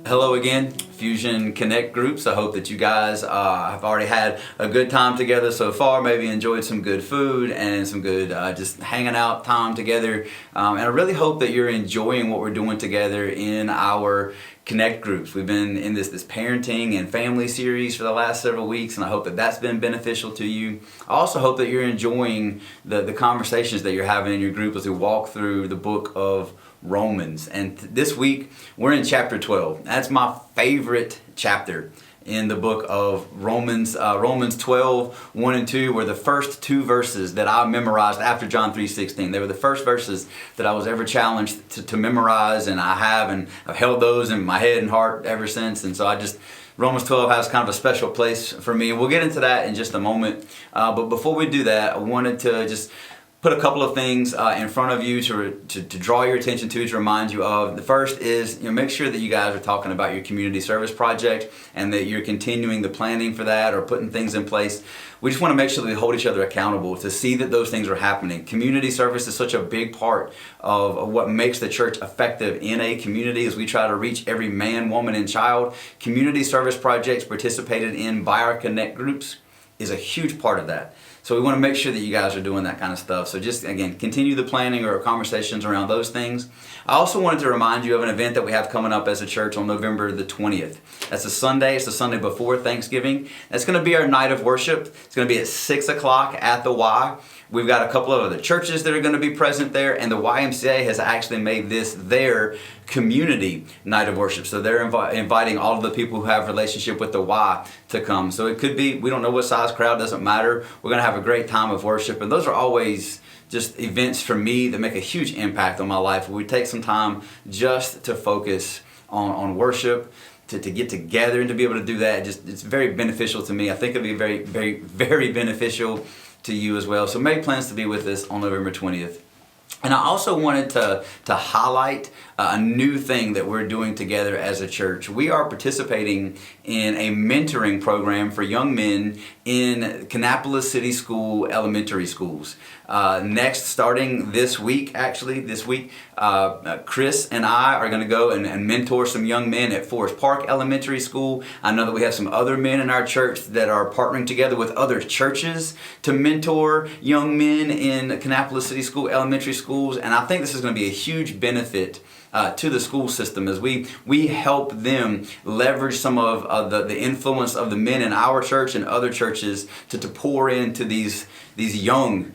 Hello again, Fusion Connect groups. I hope that you guys have already had a good time together so far, maybe enjoyed some good food and some good just hanging out time together. And I really hope that you're enjoying what we're doing together in our Connect groups. We've been in this parenting and family series for the last several weeks, and I hope that that's been beneficial to you. I also hope that you're enjoying the conversations that you're having in your group as we walk through the book of Romans. And this week we're in chapter 12. That's my favorite chapter in the book of Romans. Romans 12, 1 and 2 were the first two verses that I memorized after John 3:16. They were the first verses that I was ever challenged to memorize, and I've held those in my head and heart ever since. And so Romans 12 has kind of a special place for me, and we'll get into that in just a moment. But before we do that, I wanted to just put a couple of things in front of you to draw your attention to remind you of. The first is, make sure that you guys are talking about your community service project and that you're continuing the planning for that or putting things in place. We just want to make sure that we hold each other accountable to see that those things are happening. Community service is such a big part of what makes the church effective in a community as we try to reach every man, woman, and child. Community service projects participated in by our Connect groups is a huge part of that. So we want to make sure that you guys are doing that kind of stuff. So just, again, continue the planning or conversations around those things. I also wanted to remind you of an event that we have coming up as a church on November the 20th. That's a Sunday. It's the Sunday before Thanksgiving. That's going to be our night of worship. It's going to be at 6 o'clock at the Y. We've got a couple of other churches that are going to be present there, and the YMCA has actually made this their community night of worship. So they're inviting all of the people who have a relationship with the Y to come. So it could be, we don't know what size crowd, doesn't matter. We're going to have a great time of worship, and those are always just events for me that make a huge impact on my life. We take some time just to focus on worship, to get together and to be able to do that. It's very beneficial to me. I think it'll be very, very, very beneficial to you as well. So make plans to be with us on November 20th. And I also wanted to highlight a new thing that we're doing together as a church. We are participating in a mentoring program for young men in Kannapolis City School elementary schools. Next, starting this week, Chris and I are going to go and mentor some young men at Forest Park Elementary School. I know that we have some other men in our church that are partnering together with other churches to mentor young men in Kannapolis City School elementary schools, and I think this is going to be a huge benefit to the school system as we help them leverage some of the influence of the men in our church and other churches to pour into these young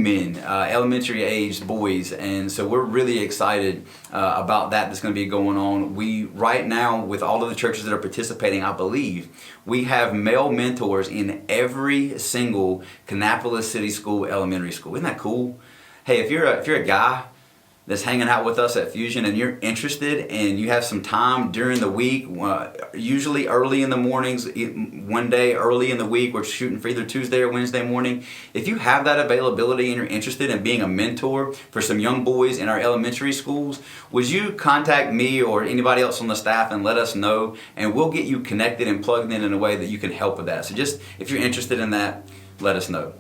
men, elementary aged boys. And so we're really excited about that's going to be going on. We right now, with all of the churches that are participating, I believe we have male mentors in every single Kannapolis City School elementary school. Isn't that cool? Hey, if you're a guy that's hanging out with us at Fusion and you're interested and you have some time during the week, usually early in the mornings, one day early in the week, we're shooting for either Tuesday or Wednesday morning. If you have that availability and you're interested in being a mentor for some young boys in our elementary schools, would you contact me or anybody else on the staff and let us know, and we'll get you connected and plugged in a way that you can help with that. So just, if you're interested in that, let us know.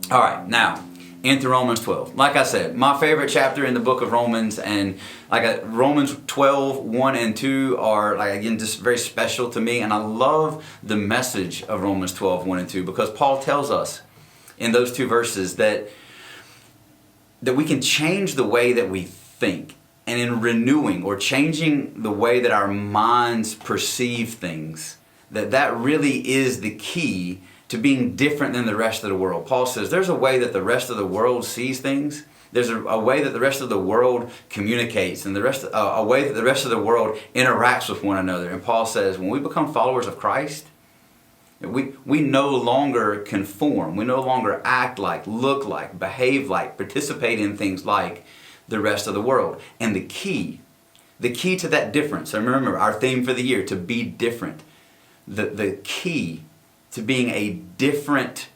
All right, now, into Romans 12. Like I said, my favorite chapter in the book of Romans, and Romans 12, 1 and 2 are, again, just very special to me, and I love the message of Romans 12, 1 and 2, because Paul tells us in those two verses that we can change the way that we think, and in renewing or changing the way that our minds perceive things, that really is the key to being different than the rest of the world. Paul says there's a way that the rest of the world sees things. There's a way that the rest of the world communicates, and a way that the rest of the world interacts with one another. And Paul says when we become followers of Christ, we no longer conform. We no longer act like, look like, behave like, participate in things like the rest of the world. And the key to that difference, and remember our theme for the year, to be different. The key to being a different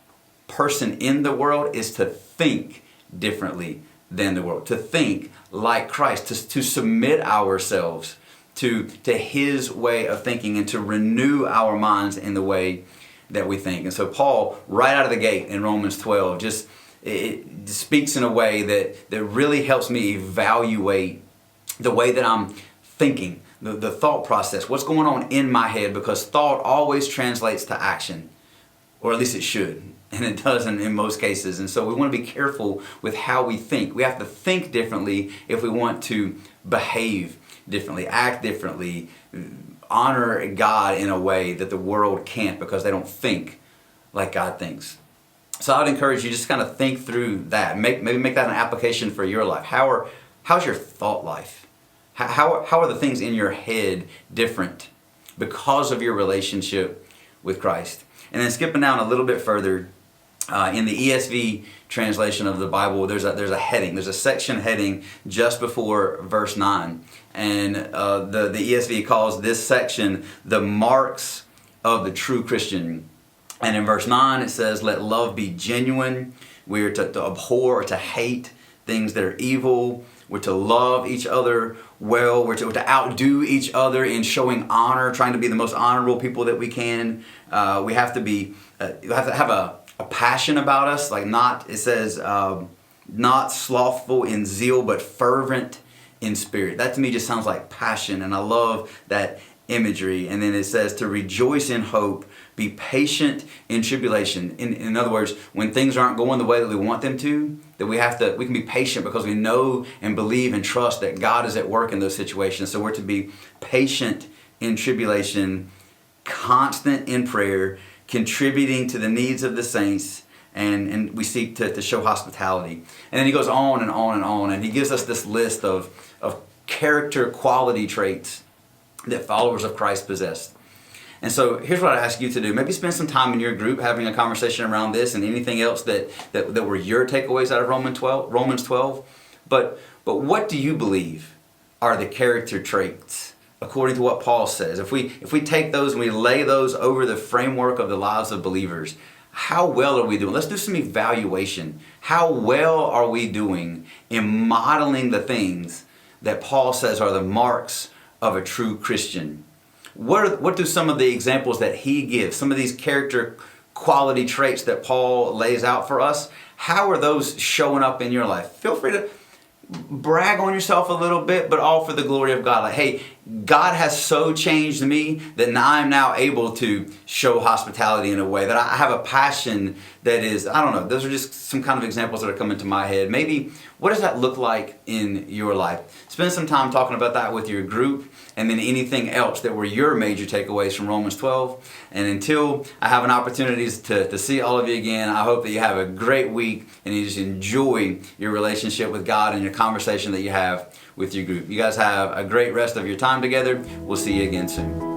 person in the world is to think differently than the world, to think like Christ, to submit ourselves to His way of thinking and to renew our minds in the way that we think. And so Paul, right out of the gate in Romans 12, it speaks in a way that really helps me evaluate the way that I'm thinking, the thought process, what's going on in my head, because thought always translates to action, or at least it should, and it doesn't in most cases. And so we want to be careful with how we think. We have to think differently if we want to behave differently, act differently, honor God in a way that the world can't, because they don't think like God thinks. So I would encourage you just kind of think through that. Maybe make that an application for your life. How's your thought life? How are the things in your head different because of your relationship with Christ? And then skipping down a little bit further, in the ESV translation of the Bible, there's a heading. There's a section heading just before verse 9. And the ESV calls this section the marks of the true Christian. And in verse 9 it says, let love be genuine. We are to abhor or to hate things that are evil. We're to love each other well. We're to outdo each other in showing honor, trying to be the most honorable people that we can. We have to have a passion about us, like it says, not slothful in zeal, but fervent in spirit. That to me just sounds like passion, and I love that imagery. And then it says to rejoice in hope, be patient in tribulation. In other words, when things aren't going the way that we want them to, that we can be patient because we know and believe and trust that God is at work in those situations. So we're to be patient in tribulation, constant in prayer, contributing to the needs of the saints, and we seek to show hospitality. And then he goes on and on and on, and he gives us this list of character quality traits that followers of Christ possess. And so here's what I ask you to do. Maybe spend some time in your group having a conversation around this and anything else that were your takeaways out of Romans 12. But what do you believe are the character traits according to what Paul says? If we take those and we lay those over the framework of the lives of believers, how well are we doing? Let's do some evaluation. How well are we doing in modeling the things that Paul says are the marks of a true Christian? What do some of the examples that he gives, some of these character quality traits that Paul lays out for us, how are those showing up in your life? Feel free to brag on yourself a little bit, but all for the glory of God. Like, hey, God has so changed me that now I'm now able to show hospitality in a way that I have a passion that is, I don't know, those are just some kind of examples that are coming to my head. Maybe, what does that look like in your life? Spend some time talking about that with your group, and then anything else that were your major takeaways from Romans 12. And until I have an opportunity to see all of you again, I hope that you have a great week and you just enjoy your relationship with God and your conversation that you have with your group. You guys have a great rest of your time together. We'll see you again soon.